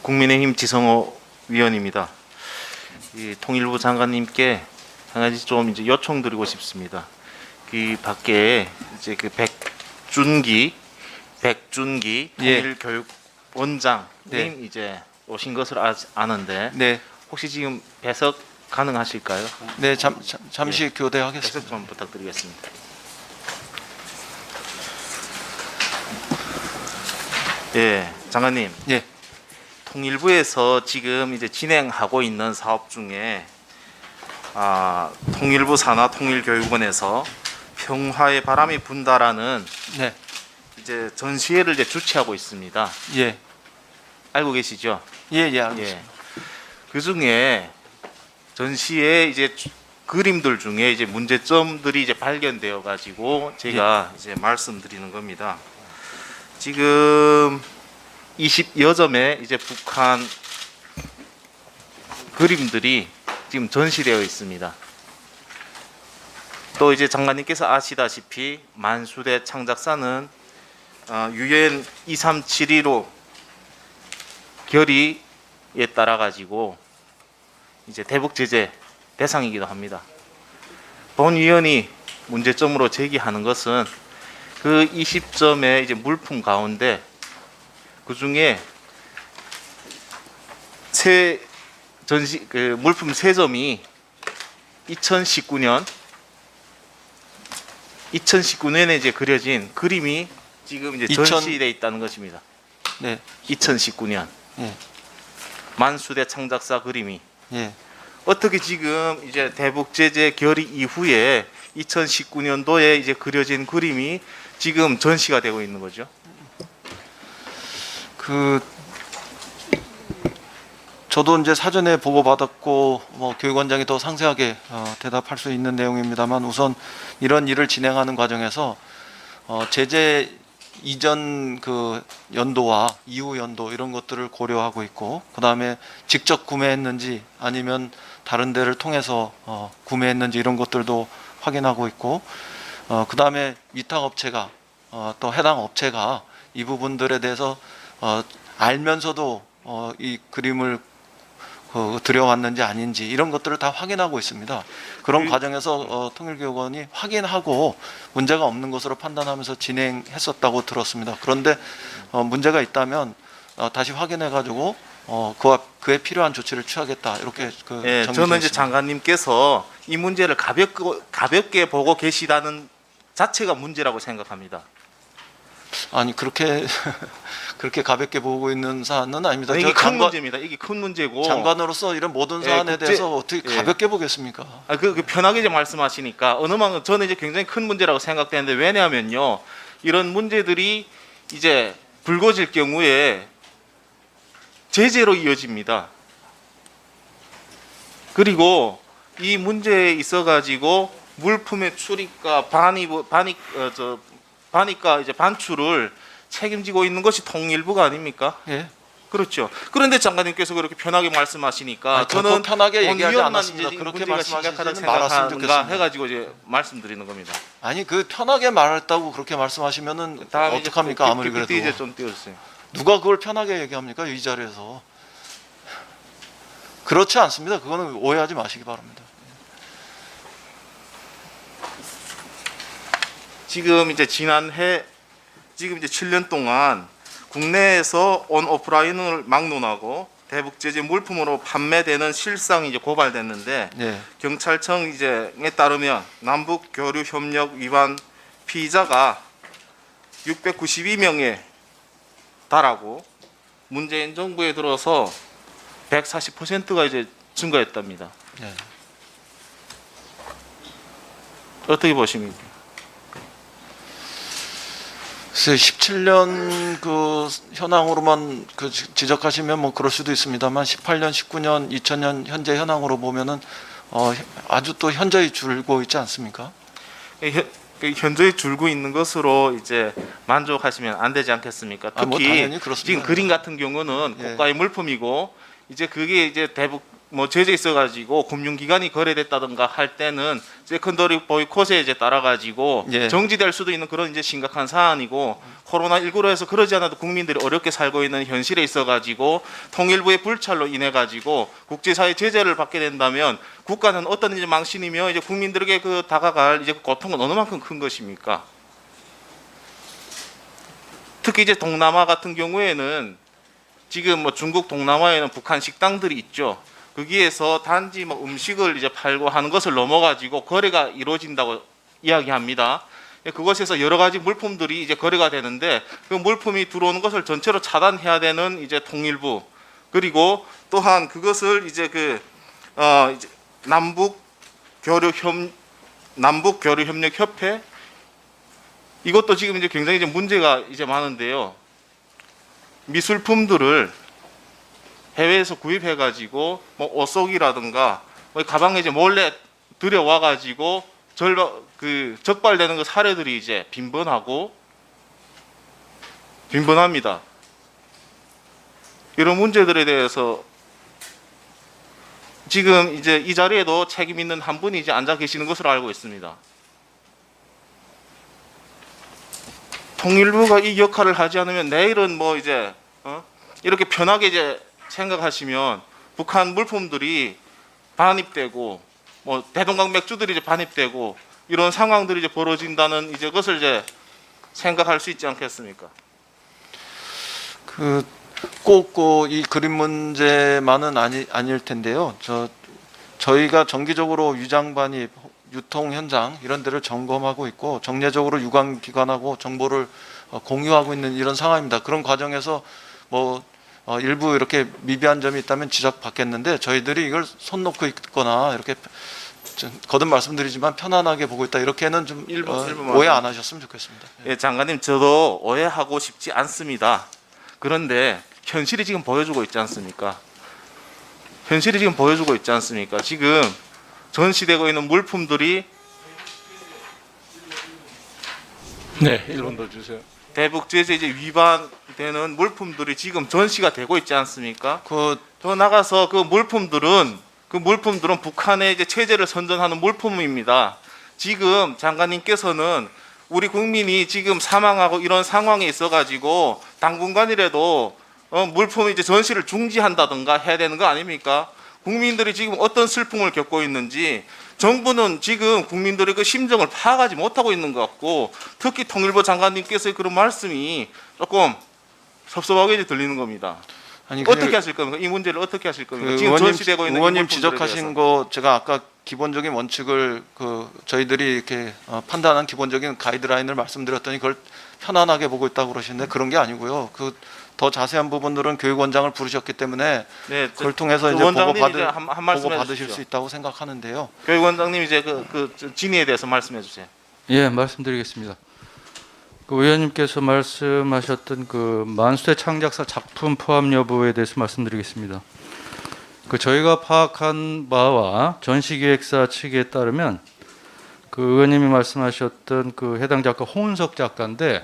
국민의힘 지성호 위원입니다. 이 통일부 장관님께 한 가지 좀 이제 요청드리고 싶습니다. 그 밖에 이제 그 백준기 통일교육원장님 네. 이제 오신 것을 아는데 네, 혹시 지금 배석 가능하실까요? 네, 잠시 교대하겠습니다. 배석 좀 부탁드리겠습니다. 예, 장관님. 예, 통일부에서 지금 이제 진행하고 있는 사업 중에 통일부 산하 통일교육원에서 평화의 바람이 분다라는 네, 이제 전시회를 이제 주최하고 있습니다. 예, 알고 계시죠? 예, 알겠습니다. 예. 그 중에 전시회 이제 그림들 중에 이제 문제점들이 이제 발견되어 가지고 제가 이제 말씀드리는 겁니다. 지금 20여 점의 이제 북한 그림들이 지금 전시되어 있습니다. 또 이제 장관님께서 아시다시피 만수대 창작사는 유엔 2372로 결의에 따라 가지고 이제 대북 제재 대상이기도 합니다. 본 위원이 문제점으로 제기하는 것은 그 20점의 이제 물품 가운데 그 중에 물품 3점이 2019년에 이제 그려진 그림이 지금 이제 전시되어 있다는 것입니다. 네, 2019년 예, 만수대 창작사 그림이 예. 어떻게 지금 이제 대북 제재 결의 이후에 2019년도에 이제 그려진 그림이 지금 전시가 되고 있는 거죠? 저도 이제 사전에 보고받았고 뭐 교육원장이 더 상세하게 대답할 수 있는 내용입니다만 우선 이런 일을 진행하는 과정에서 제재 이전 그 연도와 이후 연도 이런 것들을 고려하고 있고 그다음에 직접 구매했는지 아니면 다른 데를 통해서 구매했는지 이런 것들도 확인하고 있고 그다음에 위탁 업체가 또 해당 업체가 이 부분들에 대해서 알면서도 이 그림을 들여왔는지 아닌지 이런 것들을 다 확인하고 있습니다. 그런 과정에서 통일교육원이 확인하고 문제가 없는 것으로 판단하면서 진행했었다고 들었습니다. 그런데 문제가 있다면 다시 확인해가지고 그에 필요한 조치를 취하겠다 이렇게 예, 저는 이제 장관님께서 이 문제를 가볍게 보고 계시다는 자체가 문제라고 생각합니다. 아니 그렇게 가볍게 보고 있는 사안은 아닙니다. 이게 큰 문제입니다. 이게 큰 문제고 장관으로서 이런 모든 사안에 대해서 어떻게 가볍게 보겠습니까? 그 편하게 이제 말씀하시니까 어느 만큼 저는 이제 굉장히 큰 문제라고 생각되는데 왜냐하면요 이런 문제들이 이제 불거질 경우에 제재로 이어집니다. 그리고 이 문제에 있어 가지고 물품의 출입과 반입과 이제 반출을 책임지고 있는 것이 통일부가 아닙니까? 예. 그렇죠. 그런데 장관님께서 그렇게 편하게 말씀하시니까 아니, 저는 편하게 얘기하지 위원만 않았습니다. 이제 그렇게 문제가 말씀하시지는 심각하다고 말았으면 생각하는가 좋겠습니다. 해가지고 이제 말씀드리는 겁니다. 아니 편하게 말했다고 그렇게 말씀하시면은 어떡합니까? 아무리 그래도 그때 이제 좀 띄워주세요. 누가 그걸 편하게 얘기합니까? 이 자리에서 그렇지 않습니다. 그거는 오해하지 마시기 바랍니다. 지금 이제 지난해 지금 이제 7년 동안 국내에서 온 오프라인을 막론하고 대북 제재 물품으로 판매되는 실상이 이제 고발됐는데 네. 경찰청 이제에 따르면 남북 교류 협력 위반 피의자가 692명에 달하고 문재인 정부에 들어서 140%가 이제 증가했답니다. 네. 어떻게 보십니까? 17년 그 현황으로만 지적하시면 뭐 그럴 수도 있습니다만 18년, 19년, 2000년 현재 현황으로 보면은 아주 또 현저히 줄고 있지 않습니까? 현저히 줄고 있는 것으로 이제 만족하시면 안 되지 않겠습니까? 특히 당연히 그렇습니다. 지금 그림 같은 경우는 예. 고가의 물품이고 이제 그게 이제 대북 뭐 제재 있어가지고 금융기관이 거래됐다든가 할 때는 세컨더리 보이콧에 이제 따라가지고 예. 정지될 수도 있는 그런 이제 심각한 사안이고 코로나19로 해서 그러지 않아도 국민들이 어렵게 살고 있는 현실에 있어가지고 통일부의 불찰로 인해가지고 국제사회 제재를 받게 된다면 국가는 어떤 이제 망신이며 이제 국민들에게 그 다가갈 이제 고통은 어느 만큼 큰 것입니까? 특히 이제 동남아 같은 경우에는 지금 뭐 중국 동남아에는 북한 식당들이 있죠. 거기에서 단지 뭐 음식을 이제 팔고 하는 것을 넘어가지고 거래가 이루어진다고 이야기합니다. 그것에서 여러 가지 물품들이 이제 거래가 되는데 그 물품이 들어오는 것을 전체로 차단해야 되는 이제 통일부, 그리고 또한 그것을 이제 이제 남북 교류 협력 협회, 이것도 지금 이제 굉장히 이제 문제가 이제 많은데요. 미술품들을 해외에서 구입해 가지고 뭐 옷속이라든가 뭐 가방에 이제 몰래 들여와 가지고 적발되는 그 사례들이 이제 빈번합니다. 이런 문제들에 대해서 지금 이제 이 자리에도 책임 있는 한 분이 이제 앉아 계시는 것으로 알고 있습니다. 통일부가 이 역할을 하지 않으면 내일은 뭐 이제 이렇게 편하게 이제 생각하시면 북한 물품들이 반입되고 뭐 대동강 맥주들이 이제 반입되고 이런 상황들이 이제 벌어진다는 이제 그것을 이제 생각할 수 있지 않겠습니까? 꼭 이 그림 문제만은 아닐 텐데요. 저희가 정기적으로 위장 반입, 유통 현장 이런 데를 점검하고 있고 정례적으로 유관기관하고 정보를 공유하고 있는 이런 상황입니다. 그런 과정에서 뭐 일부 이렇게 미비한 점이 있다면 지적받겠는데 저희들이 이걸 손 놓고 있거나 이렇게 거듭 말씀드리지만 편안하게 보고 있다 이렇게는 좀 오해 안 하셨으면 좋겠습니다. 예, 장관님, 저도 오해하고 싶지 않습니다. 그런데 현실이 지금 보여주고 있지 않습니까? 현실이 지금 보여주고 있지 않습니까? 지금 전시되고 있는 물품들이 네, 1분 더 주세요. 대북 제재 이제 위반되는 물품들이 지금 전시가 되고 있지 않습니까? 더 나가서 그 물품들은 북한의 이제 체제를 선전하는 물품입니다. 지금 장관님께서는 우리 국민이 지금 사망하고 이런 상황에 있어가지고 당분간이라도 물품이 이제 전시를 중지한다든가 해야 되는 거 아닙니까? 국민들이 지금 어떤 슬픔을 겪고 있는지 정부는 지금 국민들의 그 심정을 파악하지 못하고 있는 것 같고, 특히 통일부 장관님께서의 그런 말씀이 조금 섭섭하게 이제 들리는 겁니다. 아니, 어떻게 하실 겁니까? 이 문제를 어떻게 하실 겁니까? 지금 전시되고 있는 의원님 이 물품들에 지적하신 대해서. 거 제가 아까 기본적인 원칙을 저희들이 이렇게 판단한 기본적인 가이드라인을 말씀드렸더니 그걸 편안하게 보고 있다고 그러시는데 그런 게 아니고요. 더 자세한 부분들은 교육원장을 부르셨기 때문에 네, 그걸 통해서 이제 원장님 이제 한 말씀 보고 받으실 해주십시오. 수 있다고 생각하는데요. 교육원장님 이제 진위에 대해서 말씀해 주세요. 예, 말씀드리겠습니다. 의원님께서 말씀하셨던 만수대 창작사 작품 포함 여부에 대해서 말씀드리겠습니다. 저희가 파악한 바와 전시기획사 측에 따르면 의원님이 말씀하셨던 해당 작가 홍은석 작가인데,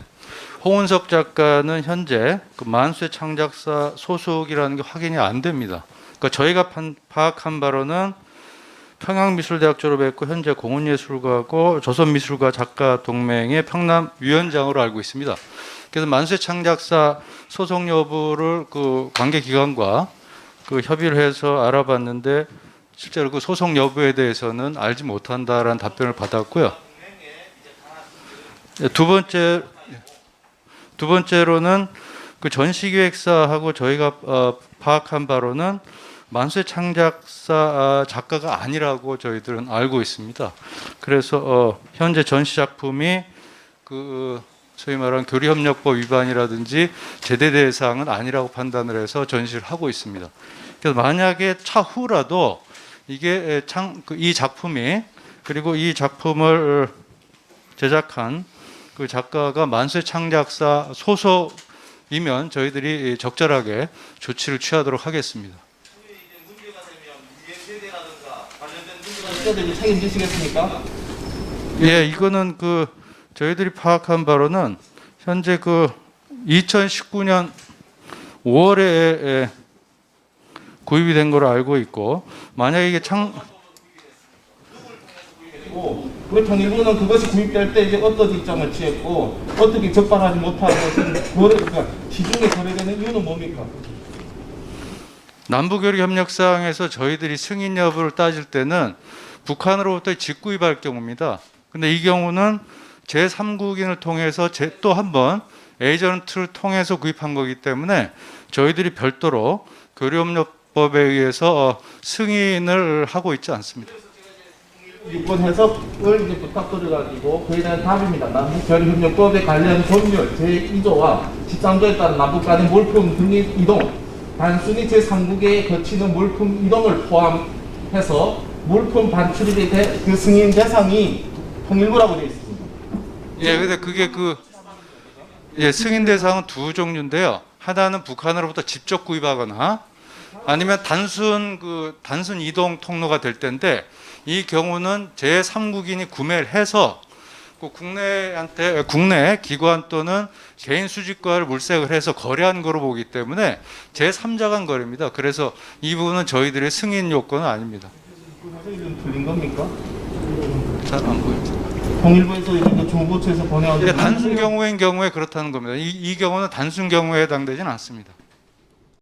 홍은석 작가는 현재 만수대 창작사 소속이라는 게 확인이 안 됩니다. 저희가 파악한 바로는 평양미술대학 졸업했고 현재 공훈예술가고 조선미술가 작가 동맹의 평남위원장으로 알고 있습니다. 그래서 만수대 창작사 소속 여부를 관계기관과 협의를 해서 알아봤는데 실제로 소속 여부에 대해서는 알지 못한다라는 답변을 받았고요. 두 번째로는 전시기획사하고 저희가 파악한 바로는 만수대 창작사 작가가 아니라고 저희들은 알고 있습니다. 그래서 현재 전시 작품이 소위 말하는 교류협력법 위반이라든지 제대 대상은 아니라고 판단을 해서 전시를 하고 있습니다. 그래서 만약에 차후라도 이게 이 작품이, 그리고 이 작품을 제작한 작가가 만수대 창작사 소속이면 저희들이 적절하게 조치를 취하도록 하겠습니다. 책임지시겠습니까? 예, 이거는 저희들이 파악한 바로는 현재 2019년 5월에 구입이 된 걸로 알고 있고 만약에 이게 그 통일부는 그것이 구입될 때 이제 어떤 입장을 취했고 어떻게 적발하지 못하고 그러니까 시중에 거래되는 이유는 뭡니까? 남북교류협력상에서 저희들이 승인 여부를 따질 때는 북한으로부터 직구입할 경우입니다. 근데 이 경우는 제3국인을 통해서 또 한 번 에이전트를 통해서 구입한 거기 때문에 저희들이 별도로 교류협력법에 의해서 승인을 하고 있지 않습니다. 유권 해석을 이제 부탁드려가지고 그에 대한 답입니다. 남북교류협력법에 관련 법률 제2조와 13조에 따른 남북 간의 물품 등의 이동, 단순히 제3국에 거치는 물품 이동을 포함해서 물품 반출입에 대해 그 승인 대상이 통일부라고 되어 있습니다. 예, 근데 그게 승인 대상은 두 종류인데요. 하나는 북한으로부터 직접 구입하거나 아니면 단순 이동 통로가 될 텐데 이 경우는 제3국인이 구매를 해서 국내 기관 또는 개인 수집과를 물색을 해서 거래한 거로 보기 때문에 제3자가 한 거래입니다. 그래서 이 부분은 저희들의 승인 요건은 아닙니다. 선생님 틀린 겁니까? 잘 안 보입니다. 통일부에서 이렇게 정부처에서 보내온 단순 경우인 경우에 그렇다는 겁니다. 이 경우는 단순 경우에 해당되지는 않습니다.